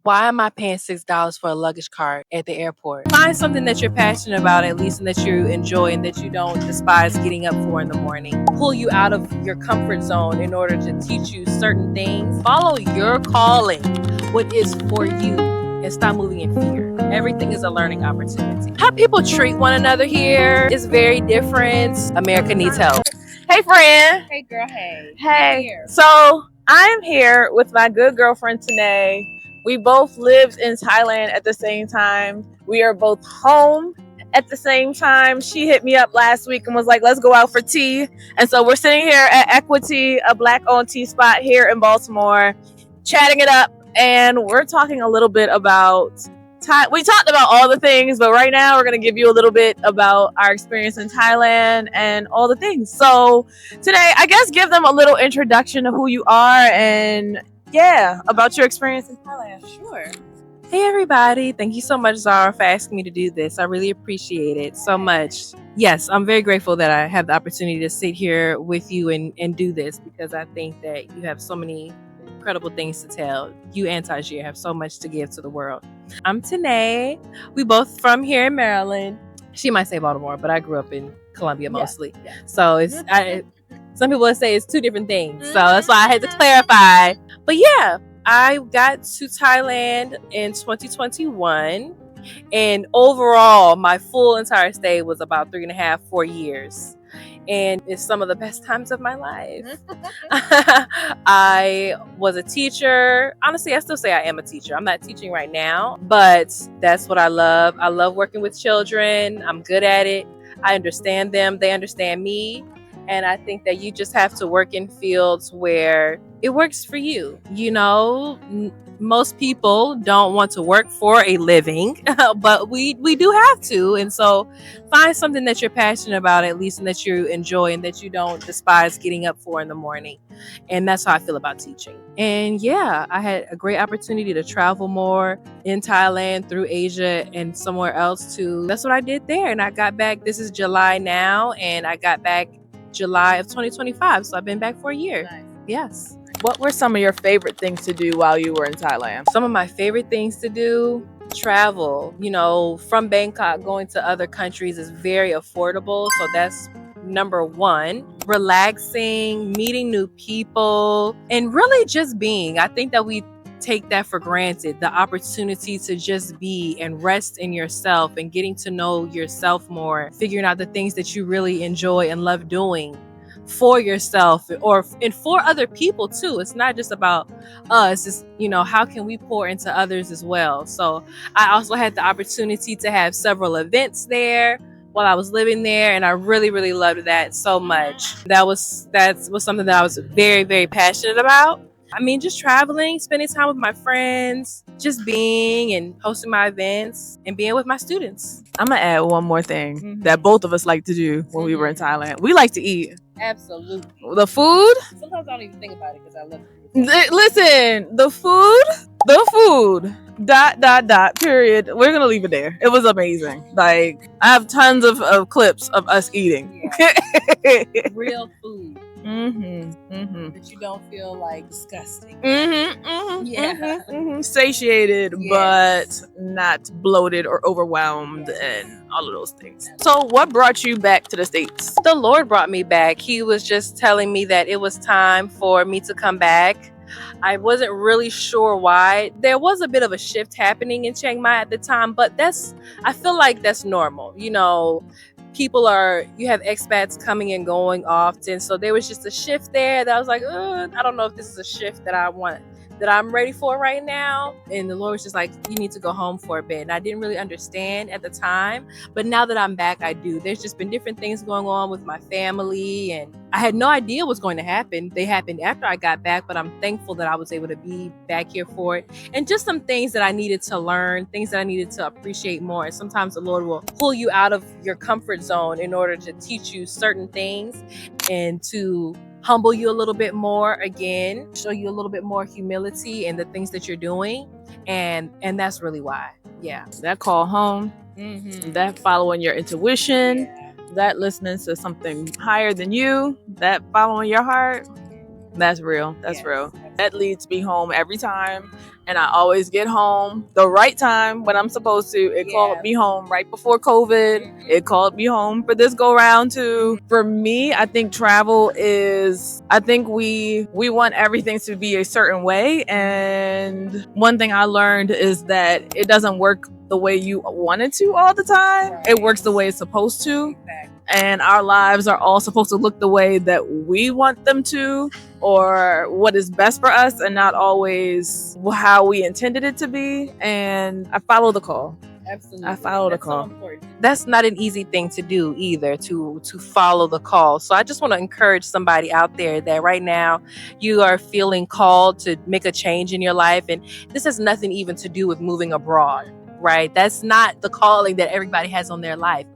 Why am I paying $6 for a luggage cart at the airport? Find something that you're passionate about, at least, and that you enjoy and that you don't despise getting up for in the morning. Pull you out of your comfort zone in order to teach you certain things. Follow your calling, what is for you, and stop moving in fear. Everything is a learning opportunity. How people treat one another here is very different. America needs help. Hey, friend. Hey, girl. Hey. Hey. So I'm here with my good girlfriend, Tanae. We both lived in Thailand at the same time. We are both home at the same time. She hit me up last week and was like, let's go out for tea. And so we're sitting here at Equity, a Black-owned tea spot here in Baltimore, chatting it up. And we're talking a little bit about we talked about all the things, but right now we're going to give you a little bit about our experience in Thailand and all the things. So today, I guess, give them a little introduction of who you are and about your experience in Thailand. Sure. Hey, everybody. Thank you so much, Zara, for asking me to do this. I really appreciate it so much. Yes, I'm very grateful that I have the opportunity to sit here with you and do this, because I think that you have so many incredible things to tell. You and Tajir have so much to give to the world. I'm Tanae. We both from here in Maryland. She might say Baltimore, but I grew up in Columbia mostly. Yeah. So it's some people would say it's two different things. So that's why I had to clarify. But yeah, I got to Thailand in 2021. And overall, my full entire stay was about 3.5, 4 years. And it's some of the best times of my life. I was a teacher. Honestly, I still say I am a teacher. I'm not teaching right now, but that's what I love. I love working with children. I'm good at it. I understand them. They understand me. And I think that you just have to work in fields where it works for you. You know, most people don't want to work for a living, but we do have to. And so find something that you're passionate about, at least, and that you enjoy and that you don't despise getting up for in the morning. And that's how I feel about teaching. And yeah, I had a great opportunity to travel more in Thailand, through Asia, and somewhere else too. That's what I did there. And I got back, this is July now, and I got back July of 2025. So I've been back for a year. Nice. Yes. What were some of your favorite things to do while you were in Thailand? Some of my favorite things to do, travel. You know, from Bangkok, going to other countries is very affordable. So that's number one. Relaxing, meeting new people, and really just being. I think that we take that for granted, the opportunity to just be and rest in yourself and getting to know yourself more, figuring out the things that you really enjoy and love doing for yourself and for other people too. It's not just about us. It's, you know, how can we pour into others as well? So I also had the opportunity to have several events there while I was living there, and I really, really loved that so much. That was something that I was very, very passionate about. I mean, just traveling, spending time with my friends, just being and hosting my events and being with my students. I'm going to add one more thing that both of us like to do when we were in Thailand. We like to eat. Absolutely. The food. Sometimes I don't even think about it because I love it. Listen, the food. ... Period. We're going to leave it there. It was amazing. Like, I have tons of clips of us eating. Yeah. Real food. That you don't feel like disgusting. Satiated, yes, but not bloated or overwhelmed, and all of those things. So what brought you back to the States? The Lord brought me back. He was just telling me that it was time for me to come back. I wasn't really sure why. There was a bit of a shift happening in Chiang Mai at the time, but I feel like that's normal. You know, you have expats coming and going often. So there was just a shift there that I was like, I don't know if this is a shift that I'm ready for right now. And the Lord was just like, you need to go home for a bit. And I didn't really understand at the time, but now that I'm back, I do. There's just been different things going on with my family, and I had no idea what's going to happen. They happened after I got back, but I'm thankful that I was able to be back here for it. And just some things that I needed to learn, things that I needed to appreciate more. And sometimes the Lord will pull you out of your comfort zone in order to teach you certain things and to humble you a little bit more, again, show you a little bit more humility in the things that you're doing. And that's really why. Yeah. That call home, that following your intuition, that listening to something higher than you, that following your heart, that's real. That's real. That leads me home every time. And I always get home the right time when I'm supposed to. It called me home right before COVID. It called me home for this go round too. For me, I think travel is, I think we want everything to be a certain way. And one thing I learned is that it doesn't work the way you want it to all the time. Right. It works the way it's supposed to. Exactly. And our lives are all supposed to look the way that we want them to, or what is best for us, and not always how we intended it to be. And I follow the call. Absolutely. I follow the call. So that's not an easy thing to do either, to follow the call. So I just want to encourage somebody out there that right now you are feeling called to make a change in your life. And this has nothing even to do with moving abroad, right? That's not the calling that everybody has on their life.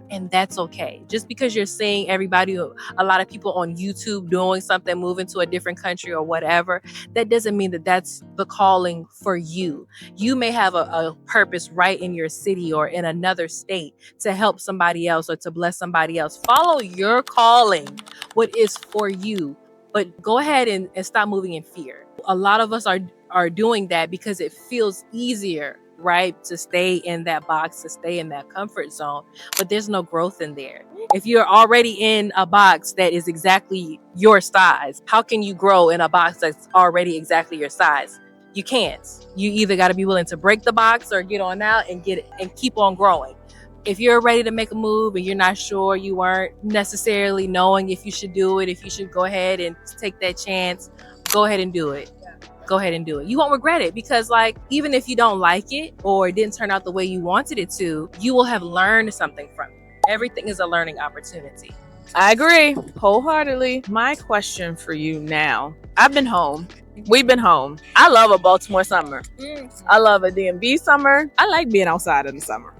And that's okay. Just because you're seeing everybody, a lot of people on YouTube doing something, moving to a different country or whatever, that doesn't mean that that's the calling for you. You may have a purpose right in your city or in another state to help somebody else or to bless somebody else. Follow your calling, what is for you. But go ahead and stop moving in fear. A lot of us are doing that because it feels easier, right, to stay in that box, to stay in that comfort zone, but there's no growth in there. If you're already in a box that is exactly your size, how can you grow in a box that's already exactly your size? You can't. You either got to be willing to break the box or get on out and keep on growing. If you're ready to make a move and you're not sure, you weren't necessarily knowing if you should do it, if you should go ahead and take that chance, go ahead and do it. Go ahead and do it. You won't regret it, because even if you don't like it or it didn't turn out the way you wanted it to, you will have learned something from it. Everything is a learning opportunity. I agree wholeheartedly. My question for you now, I've been home. We've been home. I love a Baltimore summer. I love a DMV summer. I like being outside in the summer.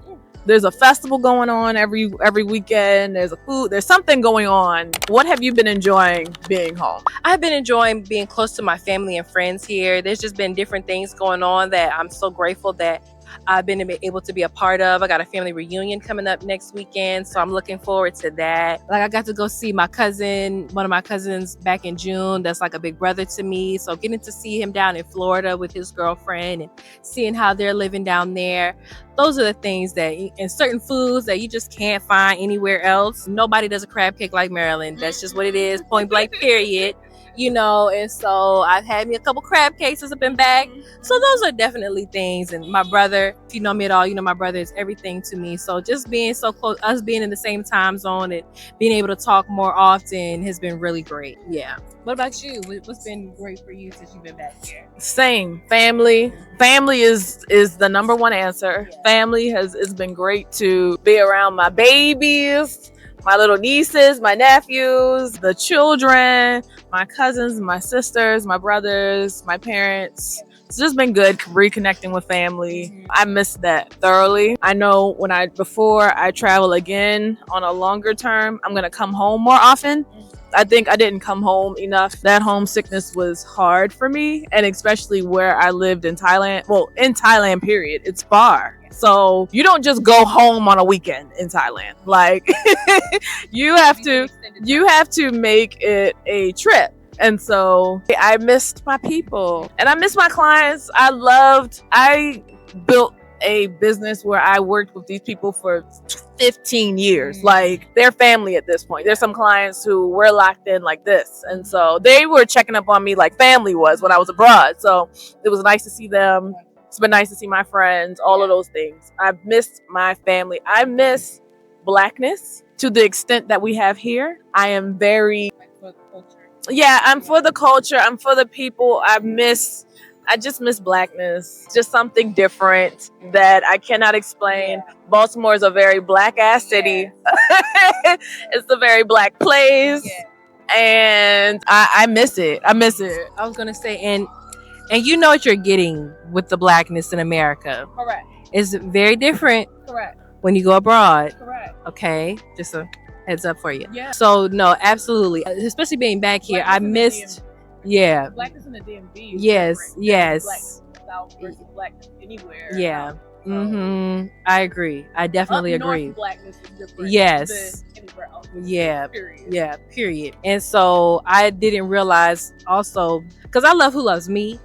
There's a festival going on every weekend. There's something going on. What have you been enjoying being home? I've been enjoying being close to my family and friends here. There's just been different things going on that I'm so grateful that I've been able to be a part of. I got a family reunion coming up next weekend, so I'm looking forward to that. I got to go see my cousin, one of my cousins, back in June. That's like a big brother to me. So getting to see him down in Florida with his girlfriend and seeing how they're living down there. Those are the things and certain foods that you just can't find anywhere else. Nobody does a crab cake like Maryland. That's just what it is, point blank, period. And so I've had me a couple crab cakes up and back. So those are definitely things. And my brother, if you know me at all, my brother is everything to me. So just being so close, us being in the same time zone and being able to talk more often has been really great. Yeah. What about you? What's been great for you since you've been back here? Same. Family is the number one answer. Yeah. Family has been great to be around my babies, my little nieces, my nephews, the children, my cousins, my sisters, my brothers, my parents. It's just been good reconnecting with family. I miss that thoroughly. I know before I travel again on a longer term, I'm going to come home more often. I think I didn't come home enough. That homesickness was hard for me, and especially where I lived in Thailand. Well, in Thailand, period. It's far. So you don't just go home on a weekend in Thailand. You have to make it a trip. And so I missed my people and I missed my clients. I built a business where I worked with these people for 15 years. They're family at this point. There's some clients who were locked in like this. And so they were checking up on me like family was when I was abroad. So it was nice to see them. It's been nice to see my friends, all of those things. I've missed my family. I miss Blackness to the extent that we have here. I am very, I'm for the culture. I'm for the people. I just miss Blackness. Just something different that I cannot explain. Yeah. Baltimore is a very black ass city. Yeah. It's a very black place. Yeah. And I miss it. I miss it. I was going to say, and you know what you're getting with the Blackness in America. Correct. It's very different. Correct. When you go abroad. Correct. Okay. Just a heads up for you. Yeah. So no, absolutely. Especially being back here. I missed. Yeah. Blackness in the DMV. Yes. Yes. Blackness in the South versus Blackness anywhere. Yeah. I agree. I definitely Up north agree. blackness is different Yes. than anywhere else. Yeah. Period. Yeah. Period. And so I didn't realize also, because I love who loves me,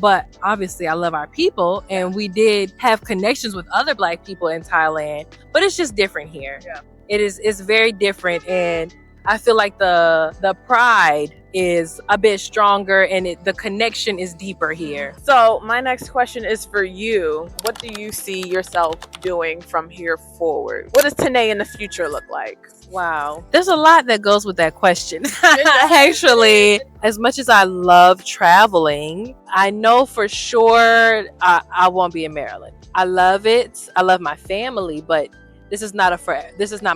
but obviously I love our people, and we did have connections with other Black people in Thailand, but it's just different here. Yeah. It's very different, and I feel like the pride is a bit stronger, and the connection is deeper here. So my next question is for you. What do you see yourself doing from here forward? What does Tanae in the future look like? Wow. There's a lot that goes with that question. Actually, as much as I love traveling, I know for sure I won't be in Maryland. I love it. I love my family, but this is not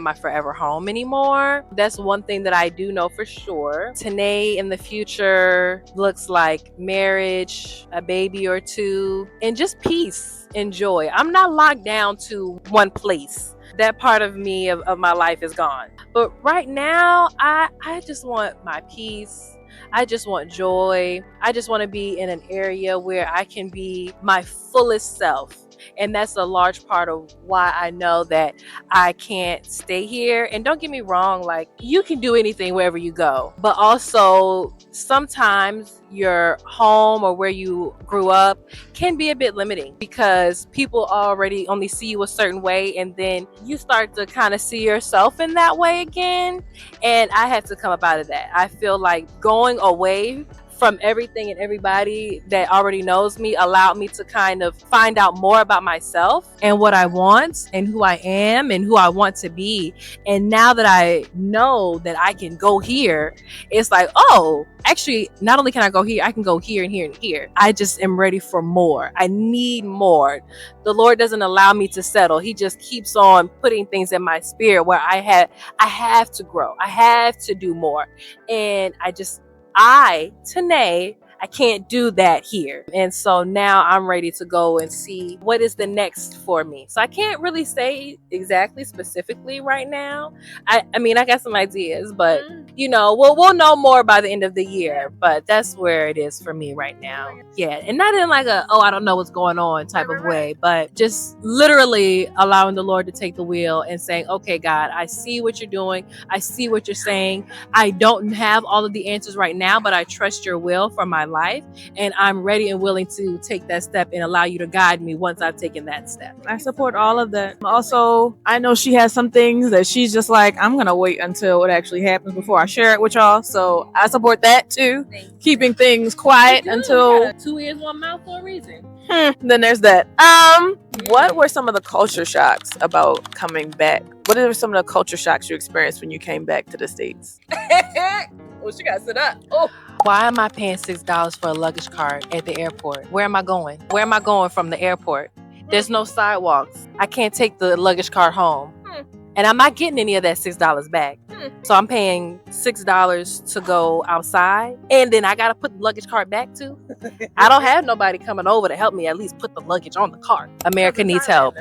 my forever home anymore. That's one thing that I do know for sure. Tanae in the future looks like marriage, a baby or two, and just peace and joy. I'm not locked down to one place. That part of me of my life is gone. But right now, I just want my peace. I just want joy. I just want to be in an area where I can be my fullest self. And that's a large part of why I know that I can't stay here. And don't get me wrong, like, you can do anything wherever you go. But also, sometimes your home or where you grew up can be a bit limiting, because people already only see you a certain way, and then you start to kind of see yourself in that way again. And I had to come up out of that. I feel like going away from everything and everybody that already knows me allowed me to kind of find out more about myself and what I want and who I am and who I want to be. And now that I know that I can go here, it's like, oh, actually, not only can I go here, I can go here and here and here. I just am ready for more. I need more. The Lord doesn't allow me to settle. He just keeps on putting things in my spirit where I have to grow. I have to do more. And Tanae, I can't do that here. And so now I'm ready to go and see what is the next for me. So I can't really say exactly specifically right now. I mean, I got some ideas, but we'll know more by the end of the year. But that's where it is for me right now. Yeah. And not in like I don't know what's going on type of way, but just literally allowing the Lord to take the wheel and saying, okay, God, I see what you're doing. I see what you're saying. I don't have all of the answers right now, but I trust your will for my life, and I'm ready and willing to take that step and allow you to guide me once I've taken that step. I support all of that. Also, I know she has some things that she's just like, I'm gonna wait until it actually happens before I share it with y'all. So I support that too. Keeping things quiet until 2 ears, 1 mouth for a reason. Then there's that. What were some of the culture shocks about coming back? What are some of the culture shocks you experienced when you came back to the States? Oh, she got sit up. Oh. Why am I paying $6 for a luggage cart at the airport? Where am I going? Where am I going from the airport? There's no sidewalks. I can't take the luggage cart home. And I'm not getting any of that $6 back. So I'm paying $6 to go outside, and then I gotta put the luggage cart back too. I don't have nobody coming over to help me at least put the luggage on the cart. America needs help.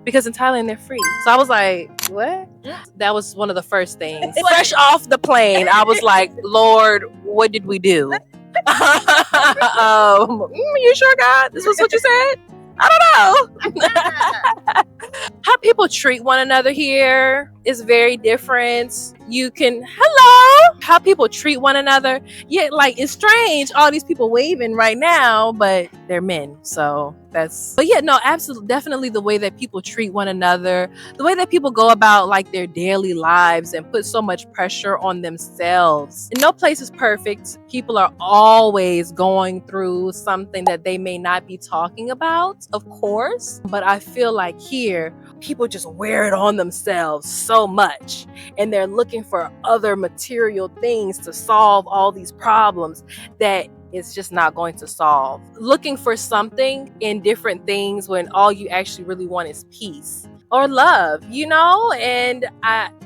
Because in Thailand they're free. So I was like, what? That was one of the first things. Fresh off the plane, I was like, Lord, what did we do? You sure, God? This was what you said? I don't know. How people treat one another here is very different. How people treat one another. Yeah, like, it's strange. All these people waving right now, but they're men. But yeah, no, absolutely. Definitely the way that people treat one another, the way that people go about like their daily lives and put so much pressure on themselves. And no place is perfect. People are always going through something that they may not be talking about, of course. But I feel like here, people just wear it on themselves so much, and they're looking for other material things to solve all these problems that it's just not going to solve. Looking for something in different things when all you actually really want is peace. or love, and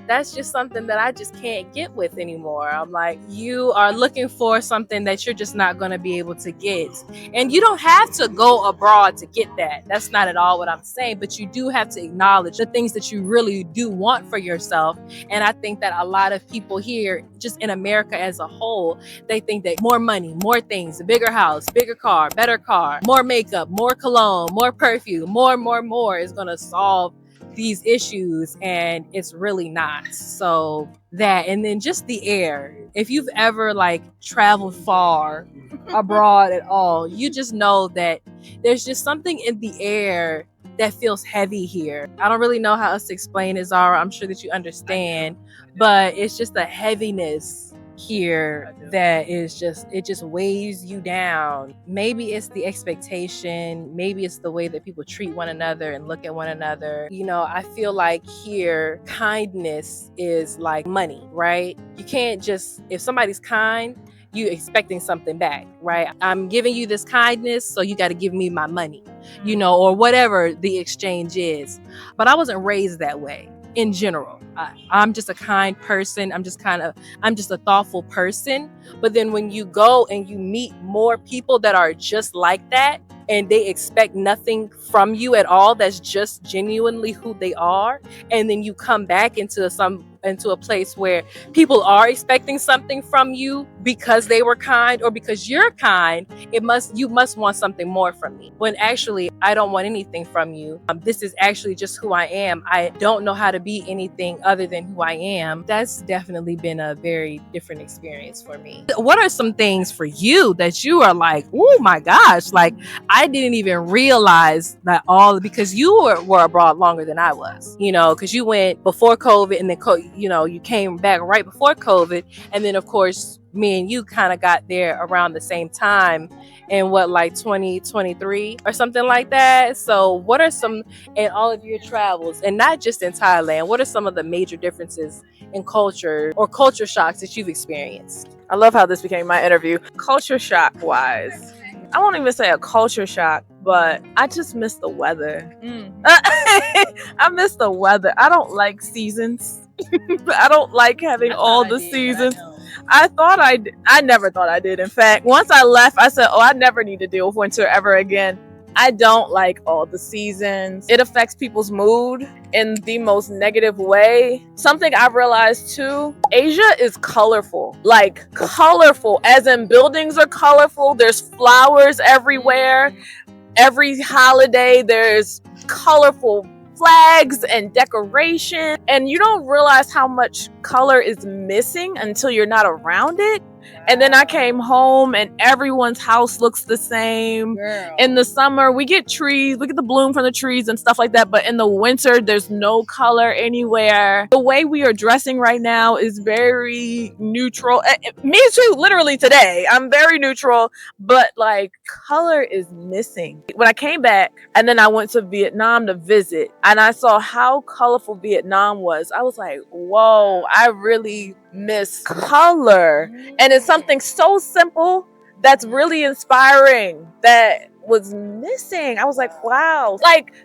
that's just something that I just can't get with anymore. I'm like, you are looking for something that you're just not going to be able to get. And you don't have to go abroad to get that. That's not at all what I'm saying, but you do have to acknowledge the things that you really do want for yourself. And I think that a lot of people here, just in America as a whole, they think that more money, more things, a bigger house, bigger car, better car, more makeup, more cologne, more perfume, more is going to solve these issues, and it's really not. So that, and then just the air. If you've ever traveled far abroad at all, you just know that there's just something in the air that feels heavy here. I don't really know how else to explain it, Zara. I'm sure that you understand, but it's just a heaviness here that is just, it just weighs you down. Maybe it's the expectation, maybe it's the way that people treat one another and look at one another. I feel like here kindness is like money, right? You can't just, if somebody's kind, you expecting something back, right? I'm giving you this kindness, so you got to give me my money, or whatever the exchange is. But I wasn't raised that way in general. I'm just a kind person. I'm just a thoughtful person. But then when you go and you meet more people that are just like that, and they expect nothing from you at all, that's just genuinely who they are, and then you come back into a place where people are expecting something from you because they were kind or because you're kind, you must want something more from me, when actually I don't want anything from you. This is actually just who I am. I don't know how to be anything other than who I am. That's definitely been a very different experience for me. What are some things for you that you are like, oh my gosh, I didn't even realize that because you were abroad longer than I was, because you went before COVID, and then you came back right before COVID, and then of course me and you kind of got there around the same time in 2023 or something like that. So what are some, in all of your travels, and not just in Thailand, what are some of the major differences in culture or culture shocks that you've experienced? I love how this became my interview. Culture shock wise, I won't even say a culture shock, but I just miss the weather. I miss the weather. I don't like seasons. I don't like having all the seasons. I never thought I did. In fact, once I left, I said, I never need to deal with winter ever again. I don't like all the seasons. It affects people's mood in the most negative way. Something I've realized too, Asia is colorful. Colorful, as in buildings are colorful. There's flowers everywhere. Every holiday, there's colorful flags and decoration. And you don't realize how much color is missing until you're not around it. And then I came home and everyone's house looks the same. Girl. In the summer, we get trees, we get the bloom from the trees and stuff like that. But in the winter, there's no color anywhere. The way we are dressing right now is very neutral. Me too, literally today. I'm very neutral, but color is missing. When I came back and then I went to Vietnam to visit and I saw how colorful Vietnam was, I was like, whoa, I really miss color. And it's something so simple that's really inspiring that was missing. I was like, wow.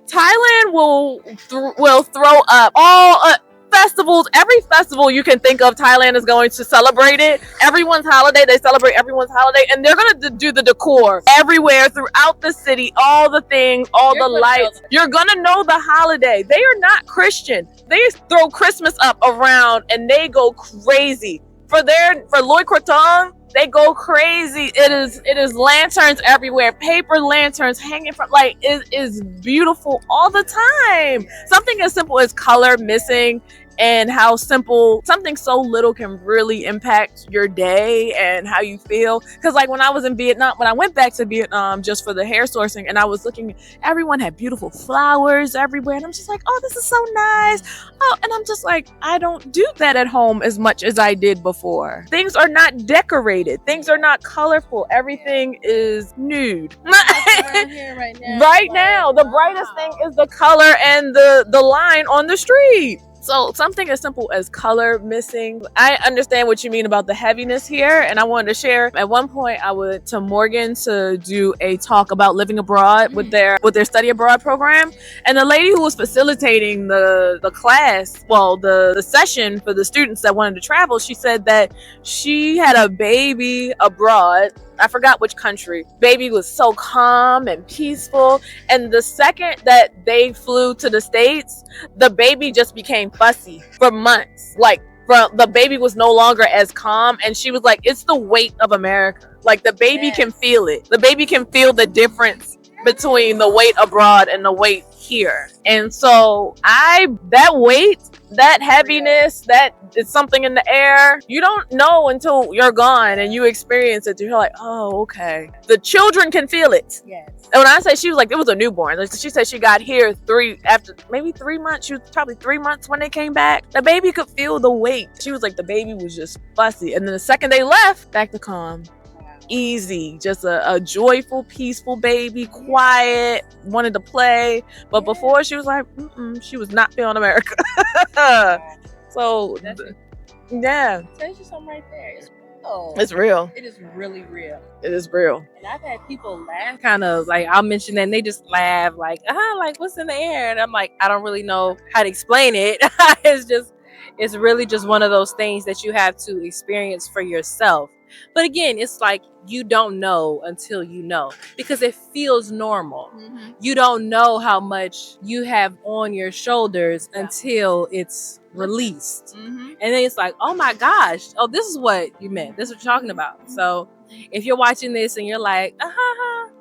Thailand will throw up all festivals. Every festival you can think of, Thailand is going to celebrate it. Everyone's holiday, they celebrate everyone's holiday, and they're going to do the decor everywhere throughout the city, all the things, all the lights. You're going to know the holiday. They are not Christian. They throw Christmas up around and they go crazy. For Loy Krathong, they go crazy. It is lanterns everywhere, paper lanterns hanging from, it is beautiful all the time. Something as simple as color missing, and how simple something so little can really impact your day and how you feel. Because when I was in Vietnam, when I went back to Vietnam just for the hair sourcing, and I was looking, everyone had beautiful flowers everywhere, and I'm just like, oh, this is so nice. Oh, and I'm just like, I don't do that at home as much as I did before. Things are not decorated. Things are not colorful. Everything is nude. Right now, the brightest thing is the color and the line on the street. So something as simple as color missing. I understand what you mean about the heaviness here, and I wanted to share. At one point, I went to Morgan to do a talk about living abroad with their study abroad program, and the lady who was facilitating the class, well, the session for the students that wanted to travel, she said that she had a baby abroad. I forgot which country. Baby was so calm and peaceful. And the second that they flew to the States, the baby just became fussy for months. Like, the baby was no longer as calm. And she was like, it's the weight of America. Like, the baby can feel it. The baby can feel the difference between the weight abroad and the weight here. And so that weight, that heaviness, that is something in the air, you don't know until you're gone and you experience it. You're like, oh, okay. The children can feel it. Yes. And when I say she was like, it was a newborn. She said she got here after maybe 3 months. She was probably 3 months when they came back. The baby could feel the weight. She was like, the baby was just fussy. And then the second they left, back to calm. Easy, just a joyful, peaceful baby, quiet, wanted to play. But before, she was like, she was not feeling America. So, yeah. Tell you something right there. It's real. It is really real. It is real. And I've had people laugh, kind of like, I'll mention that and they just laugh, like, like, what's in the air? And I'm like, I don't really know how to explain it. It's really just one of those things that you have to experience for yourself. But again, it's like you don't know until you know, because it feels normal. Mm-hmm. You don't know how much you have on your shoulders until it's released. Mm-hmm. And then it's like, oh my gosh, oh, this is what you meant. This is what you're talking about. Mm-hmm. So if you're watching this and you're like,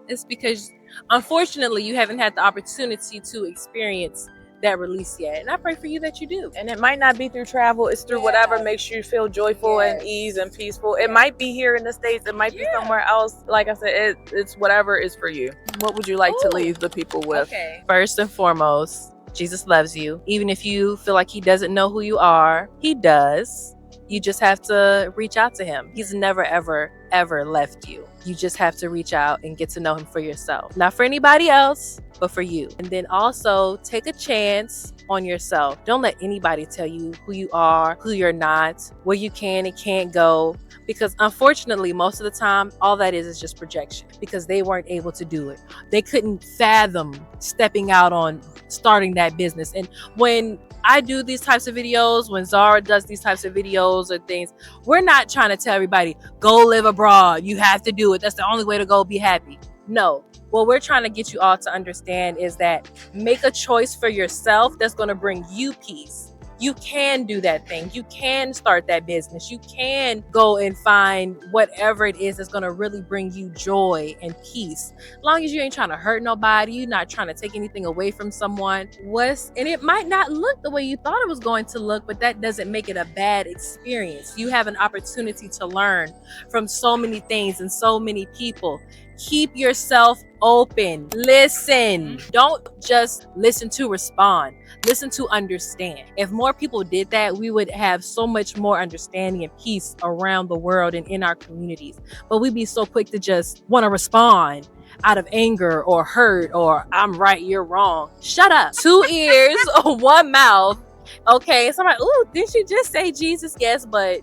it's because unfortunately you haven't had the opportunity to experience that release yet. And I pray for you that you do. And it might not be through travel. It's through whatever makes you feel joyful and ease and peaceful. It might be here in the States. It might be somewhere else. Like I said, it's whatever is for you. What would you like to leave the people with? Okay. First and foremost, Jesus loves you. Even if you feel like he doesn't know who you are, he does. You just have to reach out to him. He's never, ever, ever left you. You just have to reach out and get to know him for yourself. Not for anybody else, but for you. And then also take a chance on yourself. Don't let anybody tell you who you are, who you're not, where you can and can't go. Because unfortunately, most of the time, all that is just projection, because they weren't able to do it. They couldn't fathom stepping out on starting that business. And when I do these types of videos, when Zara does these types of videos or things, we're not trying to tell everybody, go live abroad. You have to do it. That's the only way to go be happy. No. What we're trying to get you all to understand is that make a choice for yourself that's going to bring you peace. You can do that thing. You can start that business. You can go and find whatever it is that's going to really bring you joy and peace. As long as you ain't trying to hurt nobody, you're not trying to take anything away from someone. And it might not look the way you thought it was going to look, but that doesn't make it a bad experience. You have an opportunity to learn from so many things and so many people. Keep yourself open. Listen. Don't just listen to respond. Listen to understand. If more people did that, we would have so much more understanding and peace around the world and in our communities. But we'd be so quick to just want to respond out of anger or hurt or I'm right, you're wrong. Shut up. 2 ears or 1 mouth. Okay, somebody, ooh, didn't you just say Jesus? Yes, but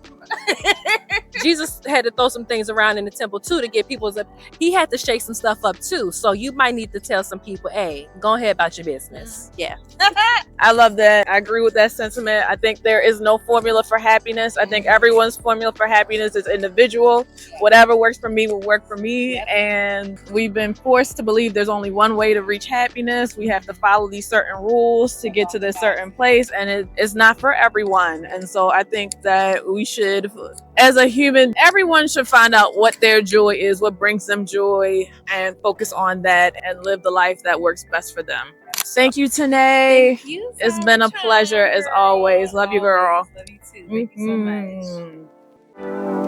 Jesus had to throw some things around in the temple too to get people's up. He had to shake some stuff up too. So you might need to tell some people, hey, go ahead about your business. Yeah. I love that. I agree with that sentiment. I think there is no formula for happiness. I think everyone's formula for happiness is individual. Whatever works for me will work for me. And we've been forced to believe there's only one way to reach happiness. We have to follow these certain rules to get to this certain place. And it's not for everyone. And so I think that we should, as a human, everyone should find out what their joy is, what brings them joy, and focus on that and live the life that works best for them. Thank you, Tanae. Thank you. It's been a pleasure as always. Love you, girl. Love you too. Thank you so much.